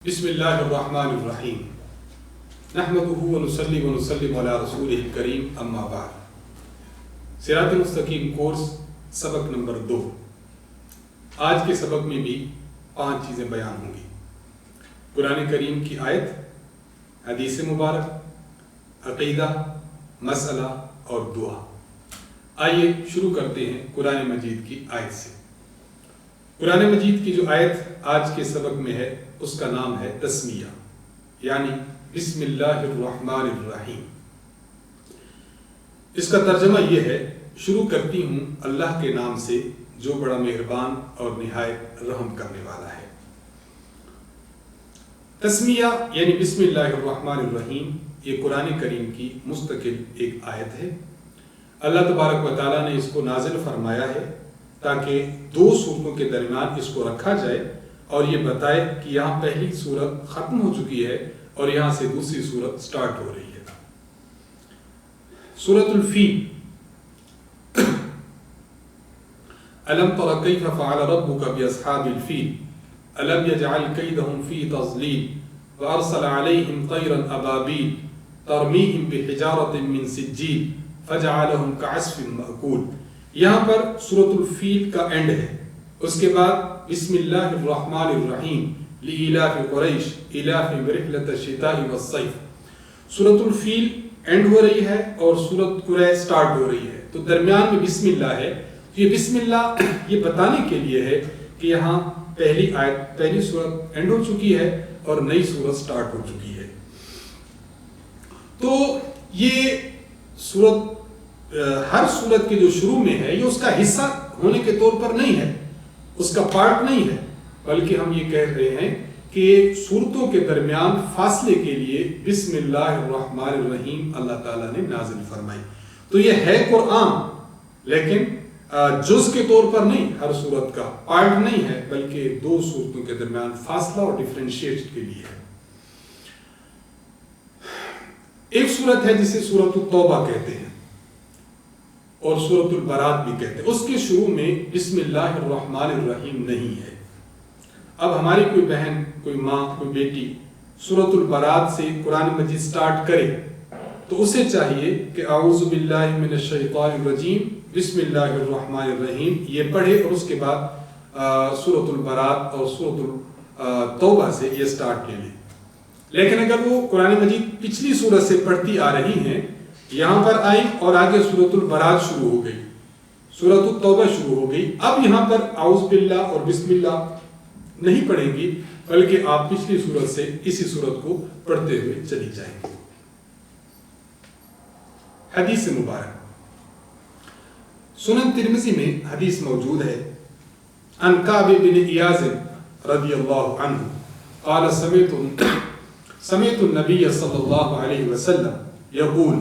بسم اللہ الرحمن الرحیم نحمده ونصلی ونسلم علی رسولہ الکریم اما بعد۔ صراط مستقیم کورس سبق نمبر 2۔ آج کے سبق میں بھی 5 چیزیں بیان ہوں گی: قرآن کریم کی آیت، حدیث مبارک، عقیدہ، مسئلہ اور دعا۔ آئیے شروع کرتے ہیں قرآن مجید کی آیت سے۔ قرآن مجید کی جو آیت آج کے سبق میں ہے اس کا نام ہے تسمیہ، یعنی بسم اللہ الرحمن الرحیم۔ اس کا ترجمہ یہ ہے: شروع کرتی ہوں اللہ کے نام سے جو بڑا مہربان اور نہایت رحم کرنے والا ہے۔ تسمیہ یعنی بسم اللہ الرحمن الرحیم، یہ قرآن کریم کی مستقل ایک آیت ہے۔ اللہ تبارک و تعالیٰ نے اس کو نازل فرمایا ہے تاکہ 2 سورتوں کے درمیان اس کو رکھا جائے اور یہ بتائے کہ یہاں پہلی سورت ختم ہو چکی ہے اور یہاں سے دوسری سورت سٹارٹ ہو رہی ہے۔ سورۃ الفیل، الم تر کیف فعل ربک باصحاب الفیل الم یجعل کیدہم فی تضلیل وارسل علیہم طیرا ابابیل ترمیہم بحجارۃ من سجیل فجعلہم کعصف مأکول۔ یہاں پر سورۃ الفیل کا اینڈ ہے۔ اس کے بعد بسم اللہ الرحمن الرحیم لإلاف قریش إلاف رحلۃ الشتاء والصیف۔ سورۃ الفیل اینڈ ہو رہی ہے اور سورۃ قریش سٹارٹ ہو رہی ہے، تو درمیان میں بسم اللہ ہے۔ یہ بسم اللہ یہ بتانے کے لیے ہے کہ یہاں پہلی سورت اینڈ ہو چکی ہے اور نئی سورت سٹارٹ ہو چکی ہے۔ تو یہ سورت ہر سورت کے جو شروع میں ہے یہ اس کا حصہ ہونے کے طور پر نہیں ہے، اس کا پارٹ نہیں ہے، بلکہ ہم یہ کہہ رہے ہیں کہ سورتوں کے درمیان فاصلے کے لیے بسم اللہ الرحمن الرحیم اللہ تعالیٰ نے نازل فرمائی۔ تو یہ ہے قرآن، لیکن جز کے طور پر نہیں، ہر سورت کا پارٹ نہیں ہے، بلکہ 2 سورتوں کے درمیان فاصلہ اور ڈیفرینشیٹ کے لیے ہے۔ ایک سورت ہے جسے سورۃ التوبہ کہتے ہیں اور سورۃ البراۃ بھی کہتے ہیں، اس کے شروع میں بسم اللہ الرحمن الرحیم نہیں ہے۔ اب ہماری کوئی بہن، کوئی ماں، کوئی بیٹی سورۃ البراۃ سے قرآن مجید سٹارٹ کرے تو اسے چاہیے کہ اعوذ باللہ من الشیطان الرجیم بسم اللہ الرحمن الرحیم یہ پڑھے اور اس کے بعد سورۃ البراۃ اور سورۃ التوبہ سے یہ سٹارٹ لے لیں۔ لیکن اگر وہ قرآن مجید پچھلی سورت سے پڑھتی آ رہی ہیں، یہاں پر آئی اور آگے سورۃ البراۃ شروع ہو گئی، سورۃ التوبہ شروع ہو گئی، اب یہاں پر اعوذ باللہ اور بسم اللہ نہیں پڑھیں گی، بلکہ آپ پچھلی سورت سے اسی سورت کو پڑھتے ہوئے چلی جائیں گے۔ حدیث مبارک، سنن ترمذی میں حدیث موجود ہے، عن کعب بن ایاز رضی اللہ عنہ قال سمعت النبی صلی اللہ علیہ وسلم یقول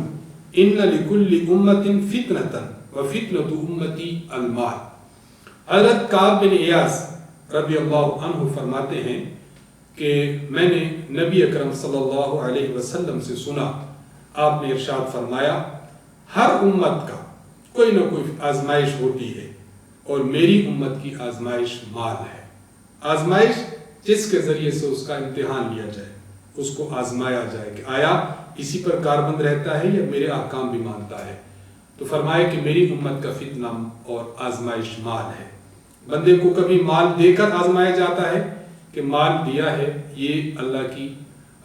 ان لکل امت فتنة وفتنة امتی المال۔ حضرت کعب بن ایاز رضی اللہ عنہ فرماتے ہیں کہ میں نے نبی اکرم صلی اللہ علیہ وسلم سے سنا، آپ نے ارشاد فرمایا ہر امت کا کوئی نہ کوئی آزمائش ہوتی ہے اور میری امت کی آزمائش مال ہے۔ آزمائش جس کے ذریعے سے اس کا امتحان لیا جائے، اس کو آزمایا جائے کہ آیا اسی پر کاربند رہتا ہے یا میرے احکام بھی مانتا ہے۔ تو فرمایا کہ میری امت کا فتنہ اور آزمائش مال ہے۔ بندے کو کبھی مال دے کر آزمایا جاتا ہے کہ مال دیا ہے یہ اللہ کی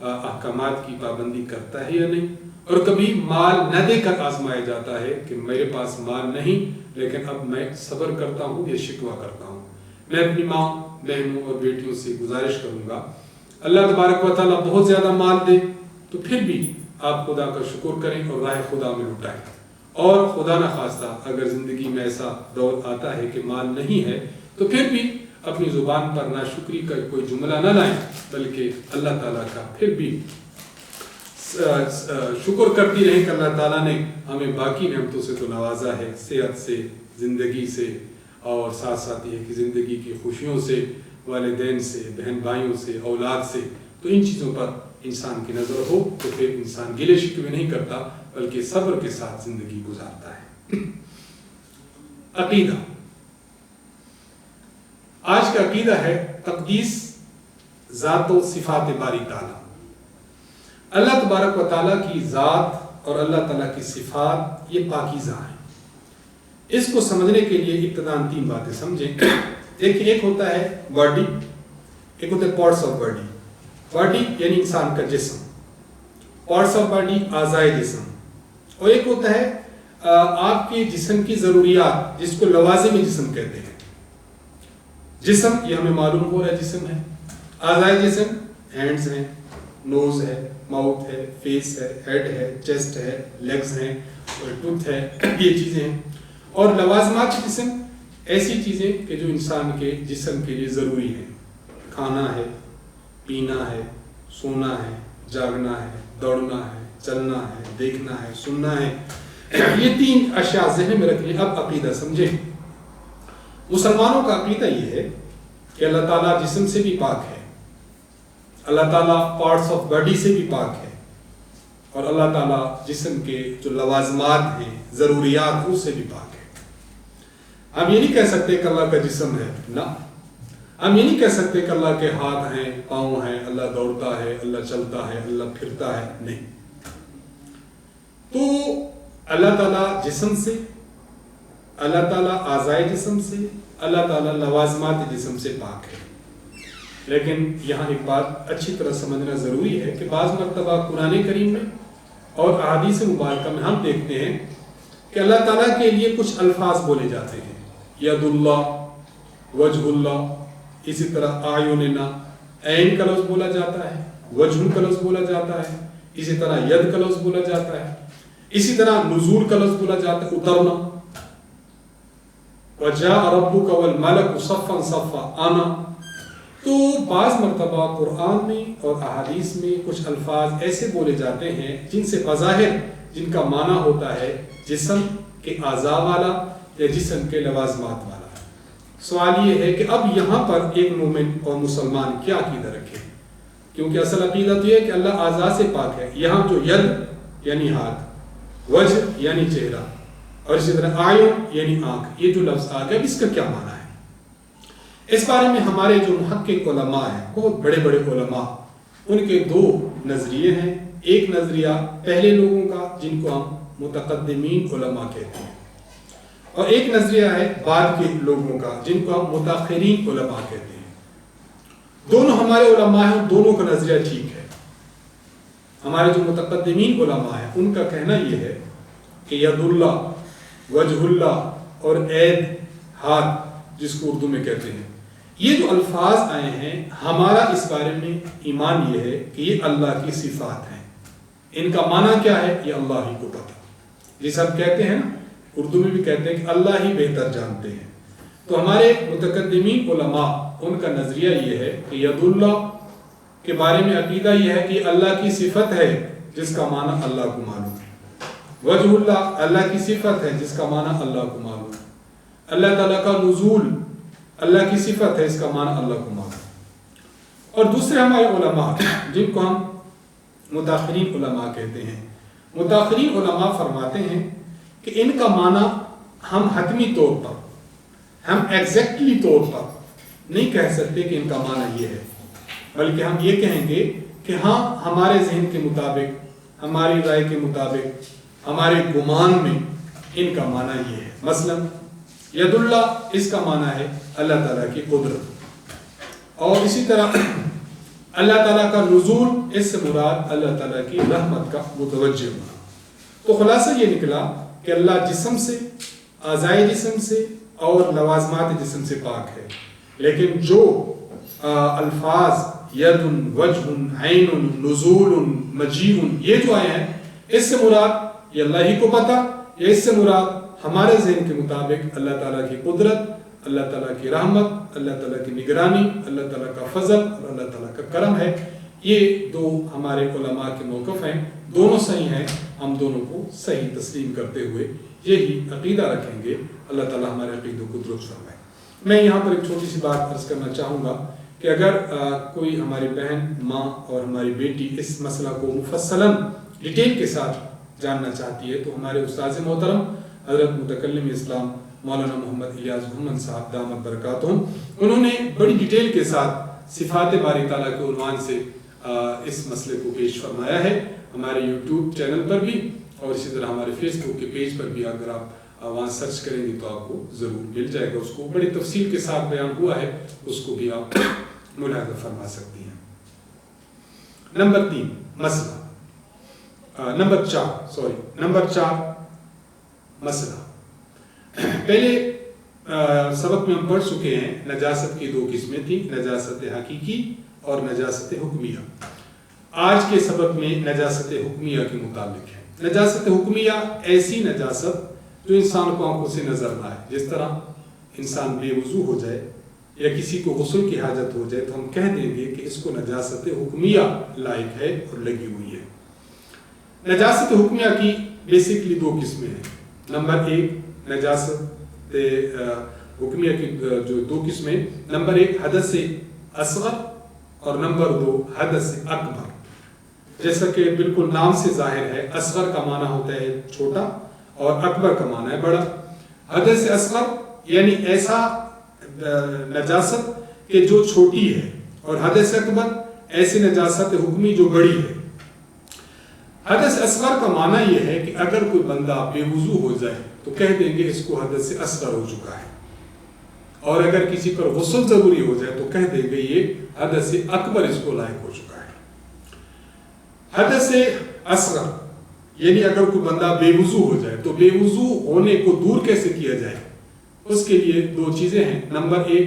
احکامات کی پابندی کرتا ہے یا نہیں، اور کبھی مال نہ دے کر آزمایا جاتا ہے کہ میرے پاس مال نہیں لیکن اب میں صبر کرتا ہوں یا شکوہ کرتا ہوں۔ میں اپنی ماں، بہنوں اور بیٹیوں سے گزارش کروں گا، اللہ تبارک و تعالیٰ بہت زیادہ مال دے تو پھر بھی آپ خدا کا شکر کریں اور راہ خدا میں لٹائیں، اور خدا نہ خواستہ اگر زندگی میں ایسا دور آتا ہے کہ مال نہیں ہے تو پھر بھی اپنی زبان پر ناشکری کا کوئی جملہ نہ لائیں، بلکہ اللہ تعالیٰ کا پھر بھی شکر کرتی رہیں کہ اللہ تعالیٰ نے ہمیں باقی نعمتوں سے تو نوازا ہے، صحت سے، زندگی سے، اور ساتھ ساتھ یہ کہ زندگی کی خوشیوں سے، والدین سے، بہن بھائیوں سے، اولاد سے، تو ان چیزوں پر انسان کی نظر ہو تو پھر انسان گلے شکوے نہیں کرتا بلکہ صبر کے ساتھ زندگی گزارتا ہے۔ عقیدہ، آج کا عقیدہ ہے تقدیس ذات و صفات باری تعالیٰ. اللہ تبارک و تعالیٰ کی ذات اور اللہ تعالیٰ کی صفات یہ پاکیزہ ہیں. اس کو سمجھنے کے لیے ابتداً 3 باتیں سمجھیں. دیکھیں، ایک ہوتا ہے باڈی، ایک ہوتا ہے پارٹس آف باڈی. باڈی یعنی انسان کا جسم، پارٹس آف باڈی اعضائے جسم، اور ایک ہوتا ہے آپ کے جسم کی ضروریات جس کو لوازم جسم کہتے ہیں. جسم یہ ہمیں معلوم ہو رہا ہے جسم ہے. اعضائے جسم ہینڈز ہیں، نوز ہے، ماؤتھ ہے، فیس ہے، ہیڈ ہے، چیسٹ ہے، لیگز ہیں، ٹوتھ ہے، یہ چیزیں ہیں. اور لوازمات جسم ایسی چیزیں کہ جو انسان کے جسم کے لیے ضروری ہیں. کھانا ہے، پینا ہے، سونا ہے، جاگنا ہے، دوڑنا ہے، چلنا ہے، دیکھنا ہے، سننا ہے. یہ 3 اشیاء ذہن میں رکھ لیں. اب عقیدہ سمجھیں. مسلمانوں کا عقیدہ یہ ہے کہ اللہ تعالیٰ جسم سے بھی پاک ہے، اللہ تعالیٰ پارٹس آف باڈی سے بھی پاک ہے، اور اللہ تعالیٰ جسم کے جو لوازمات ہیں، ضروریات، اس سے بھی پاک ہے. ہم یہ نہیں کہہ سکتے کہ اللہ کا جسم ہے، نہ. ہم یہ نہیں کہہ سکتے کہ اللہ کے ہاتھ ہیں، پاؤں ہیں، اللہ دوڑتا ہے، اللہ چلتا ہے، اللہ پھرتا ہے. نہیں. تو اللہ تعالیٰ جسم سے، اللہ تعالیٰ اعضائے جسم سے، اللہ تعالیٰ لوازمات جسم سے پاک ہے. لیکن یہاں ایک بات اچھی طرح سمجھنا ضروری ہے کہ بعض مرتبہ قرآن کریم میں اور احادیث مبارکہ میں ہم دیکھتے ہیں کہ اللہ تعالیٰ کے لیے کچھ الفاظ بولے جاتے ہیں. ید اللہ، وجہ اللہ، اسی طرح اعیننا، عین کا لفظ بولا جاتا ہے، وجہ کا لفظ بولا جاتا ہے، اسی طرح ید کا لفظ بولا جاتا ہے، اسی طرح نزول کا لفظ بولا جاتا ہے، اترنا. وَجَاءَ رَبُّكَ وَالْمَلَكُ صَفًّا صَفًّا آنا. تو بعض مرتبہ قرآن میں اور احادیث میں کچھ الفاظ ایسے بولے جاتے ہیں جن سے بظاہر جن کا معنی ہوتا ہے جسم کے اعضاء والا یا جسم کے لوازمات والا. سوال یہ ہے کہ اب یہاں پر ایک مومن اور مسلمان کیا عقیدہ رکھے؟ کیونکہ اصل عقیدہ تو یہ ہے کہ اللہ اعضاء سے پاک ہے. یہاں جو ید یعنی ہاتھ، وجہ یعنی چہرہ، اور اسی طرح آئین یعنی آنکھ، یہ جو لفظ آ گیا اس کا کیا معنی ہے؟ اس بارے میں ہمارے جو محقق علماء ہیں، بہت بڑے بڑے علماء، ان کے 2 نظریے ہیں. ایک نظریہ پہلے لوگوں کا جن کو ہم متقدمین علماء کہتے ہیں، اور ایک نظریہ ہے بعد کے لوگوں کا جن کو ہم متاخرین علماء کہتے ہیں. دونوں ہمارے علماء ہیں، دونوں کا نظریہ ٹھیک ہے. ہمارے جو متقدمین علماء ہیں ان کا کہنا یہ ہے کہ ید اللہ، وجہ اللہ اور عید، ہاتھ جس کو اردو میں کہتے ہیں، یہ جو الفاظ آئے ہیں ہمارا اس بارے میں ایمان یہ ہے کہ یہ اللہ کی صفات ہیں. ان کا معنی کیا ہے یہ اللہ ہی کو پتہ. جسے ہم کہتے ہیں نا، اردو میں بھی کہتے ہیں کہ اللہ ہی بہتر جانتے ہیں. تو ہمارے متقدمین علماء ان کا نظریہ یہ ہے کہ ید اللہ کے بارے میں عقیدہ یہ ہے کہ اللہ کی صفت ہے جس کا معنی اللہ کو معلوم ہے. وجہ اللہ اللہ کی صفت ہے جس کا معنی اللہ کو معلوم ہے. اللہ تعالیٰ کا نزول اللہ کی صفت ہے، اس کا معنی اللہ کو معلوم ہے. اور دوسرے ہمارے علماء جن کو ہم متاخرین علماء کہتے ہیں، متاخرین علماء فرماتے ہیں کہ ان کا معنی ہم حتمی طور پر، ہم ایگزیکٹلی طور پر نہیں کہہ سکتے کہ ان کا معنی یہ ہے، بلکہ ہم یہ کہیں گے کہ ہاں ہمارے ذہن کے مطابق، ہماری رائے کے مطابق، ہمارے گمان میں ان کا معنی یہ ہے. مثلا ید اللہ اس کا معنی ہے اللہ تعالیٰ کی قدرت، اور اسی طرح اللہ تعالیٰ کا نزول اس سے مراد اللہ تعالیٰ کی رحمت کا متوجہ ہونا. تو خلاصہ یہ نکلا کہ اللہ جسم سے، اعضائے جسم سے اور لوازمات جسم سے پاک ہے. لیکن جو الفاظ ید، وجہ، عین، نزول، مجیء یہ جو آئے ہیں اس سے مراد یہ اللہ ہی کو پتہ، یا اس سے مراد ہمارے ذہن کے مطابق اللہ تعالیٰ کی قدرت، اللہ تعالیٰ کی رحمت، اللہ تعالیٰ کی نگرانی، اللہ تعالیٰ کا فضل اور اللہ تعالیٰ کا کرم ہے. یہ 2 ہمارے علماء کے موقف ہیں، دونوں صحیح ہیں. ہم دونوں کو صحیح تسلیم کرتے ہوئے یہی عقیدہ رکھیں گے. اللہ تعالیٰ ہمارے عقیدوں کو درست فرمائے. میں یہاں پر ایک چھوٹی سی بات عرض کرنا چاہوں گا کہ اگر کوئی ہماری بہن، ماں اور ہماری بیٹی اس مسئلہ کو مفصلاً ڈیٹیل کے ساتھ جاننا چاہتی ہے تو ہمارے استاذ محترم حضرت متکلم اسلام مولانا محمد الیاس محمد صاحب دامت برکاتہم، انہوں نے بڑی ڈیٹیل کے ساتھ صفات باری تعالیٰ کے عنوان سے اس مسئلے کو پیش فرمایا ہے ہمارے یوٹیوب چینل پر بھی، اور اسی طرح ہمارے فیس بک کے پیج پر بھی اگر آپ وہاں سرچ کریں گے تو آپ کو ضرور مل جائے گا، اس کو بڑی تفصیل کے ساتھ بیان ہوا ہے، اس کو بھی آپ ملاحظہ فرما سکتی ہیں۔ نمبر 3 مسئلہ، نمبر 4 مسئلہ۔ پہلے سبق میں ہم پڑھ چکے ہیں نجاست کی 2 قسمیں تھیں، نجاست حقیقی اور نجاست حکمیہ۔ آج کے سبق میں نجاست حکمیہ کے متعلق ہے۔ نجاست حکمیہ ایسی نجاست جو انسان کو آنکھوں سے نظر نہ آئے، جس طرح انسان بے وضو ہو جائے یا کسی کو غسل کی حاجت ہو جائے تو ہم کہہ دیں گے کہ اس کو نجاست حکمیہ لائق ہے اور لگی ہوئی ہے۔ نجاست حکمیہ کی بیسکلی 2 قسمیں ہیں۔ نمبر 1 نجاست حکمیہ کی جو 2 قسمیں، نمبر 1 حدث اصغر اور نمبر 2 حدث اکبر۔ جیسا کہ بالکل نام سے ظاہر ہے، اصغر کا معنی ہوتا ہے چھوٹا اور اکبر کا معنی ہے بڑا۔ حدث اصغر یعنی ایسا نجاست کہ جو چھوٹی ہے، اور حدث اکبر ایسی نجاست حکمی جو بڑی ہے۔ حدث اصغر کا معنی یہ ہے کہ اگر کوئی بندہ بے وضو ہو جائے تو کہہ دیں گے اس کو حدث اصغر ہو چکا ہے، اور اگر کسی پر غسل ضروری ہو جائے تو کہہ دیں گے یہ حدث اکبر اس کو لائق ہو چکا ہے۔ حدث اصغر یعنی اگر کوئی بندہ بے وضو ہو جائے تو بے وضو ہونے کو دور کیسے کیا جائے؟ اس کے لیے 2 چیزیں ہیں۔ نمبر 1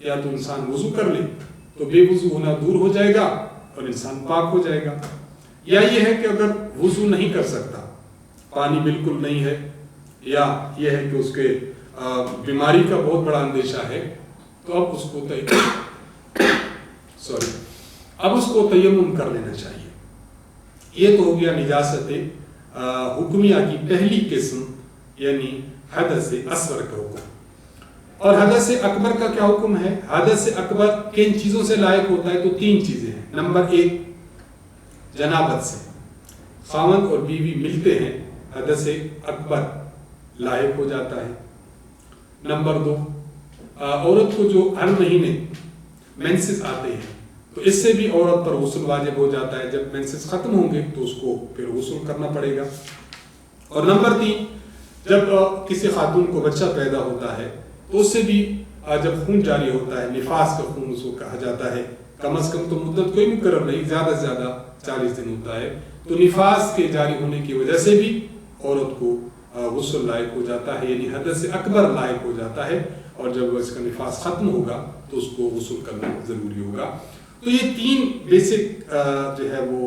یا تو انسان وضو کر لے تو بے وضو ہونا دور ہو جائے گا اور انسان پاک ہو جائے گا، یا یہ ہے کہ اگر وضو نہیں کر سکتا، پانی بالکل نہیں ہے، یا یہ ہے کہ اس کے بیماری کا بہت بڑا اندیشہ ہے، تو اب اس کو تیمم کر لینا چاہیے۔ یہ تو ہو گیا نجاست حکمیہ کی پہلی قسم، یعنی حدث اصغر کا حکم۔ اور حدث اکبر کا کیا حکم ہے؟ حدث اکبر کن چیزوں سے لائق ہوتا ہے؟ تو 3 چیزیں ہیں۔ نمبر 1 جنابت سے، خاوند اور بیوی ملتے ہیں، حدث اکبر لائق ہو جاتا ہے۔ نمبر 2 عورت کو جو ہر مہینے مینسز آتے ہیں تو اس سے بھی عورت پر غسل واجب ہو جاتا ہے، جب مینسز ختم ہوں گے تو اس کو پھر غسل کرنا پڑے گا۔ اور نمبر 3 جب کسی خاتون کو بچہ پیدا ہوتا ہے تو اس سے بھی جب خون جاری ہوتا ہے، نفاس کا خون اس کو کہا جاتا ہے، کم از کم تو مدت کوئی مقرر نہیں، زیادہ سے زیادہ 40 دن ہوتا ہے، تو نفاس کے جاری ہونے کی وجہ سے بھی عورت کو غسل لائق ہو جاتا ہے، یعنی حدث اکبر لائق ہو جاتا ہے، اور جب اس کا نفاس ختم ہوگا تو اس کو غسل کرنا ضروری ہوگا۔ تو یہ 3 بیسک جو ہے وہ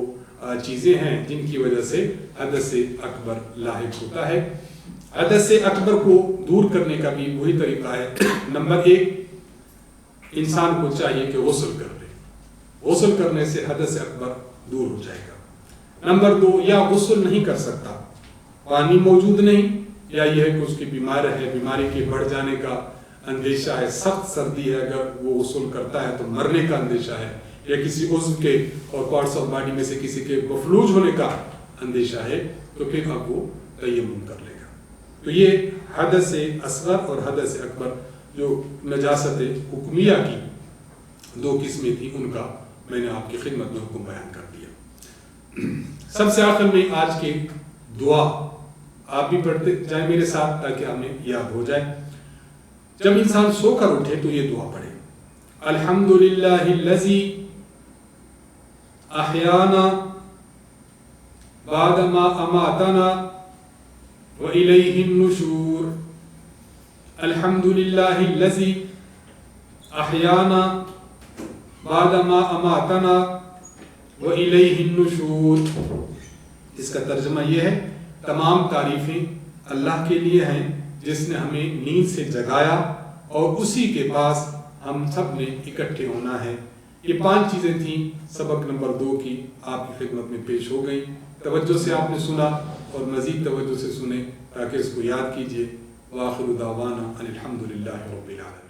چیزیں ہیں جن کی وجہ سے حدث اکبر لاحق ہوتا ہے۔ حدث اکبر کو دور کرنے کا بھی وہی طریقہ ہے۔ نمبر 1 انسان کو چاہیے کہ غسل کر لے، غسل کرنے سے حدث اکبر دور ہو جائے گا۔ نمبر 2 یا غسل نہیں کر سکتا، پانی موجود نہیں، یا یہ ہے کہ اس کی بیمار ہے، بیماری کے بڑھ جانے کا اندیشہ ہے، سخت سردی ہے، اگر وہ غسل کرتا ہے تو مرنے کا اندیشہ ہے، یا کسی عضو کے اور پارٹس آف باڈی میں سے کسی کے مفلوج ہونے کا اندیشہ ہے، تو پھر اب وہ تیمم کر لے گا۔ تو یہ حدث اصغر اور حدث اکبر جو نجاست حکمیہ کی 2 قسمیں تھیں، ان کا میں نے آپ کی خدمت میں حکم بیان کر دیا۔ سب سے آخر میں آج کی دعا آپ بھی پڑھتے جائیں میرے ساتھ تاکہ ہمیں یاد ہو جائے۔ جب انسان سو کر اٹھے تو یہ دعا پڑھے، الحمدللہ الذی احیانا بعد ما اماتنا وإلیہ النشور۔ الحمدللہ الذی احیانا بعد ما اماتنا وإلیہ النشور۔ اس کا ترجمہ یہ ہے، تمام تعریفیں اللہ کے لیے ہیں جس نے ہمیں نیند سے جگایا اور اسی کے پاس ہم سب نے اکٹھے ہونا ہے۔ یہ 5 چیزیں تھیں، سبق نمبر 2 کی آپ کی خدمت میں پیش ہو گئی۔ توجہ سے آپ نے سنا اور مزید توجہ سے سنیں تاکہ اس کو یاد کیجئے۔ وآخر دعوانا ان الحمدللہ رب العالمین۔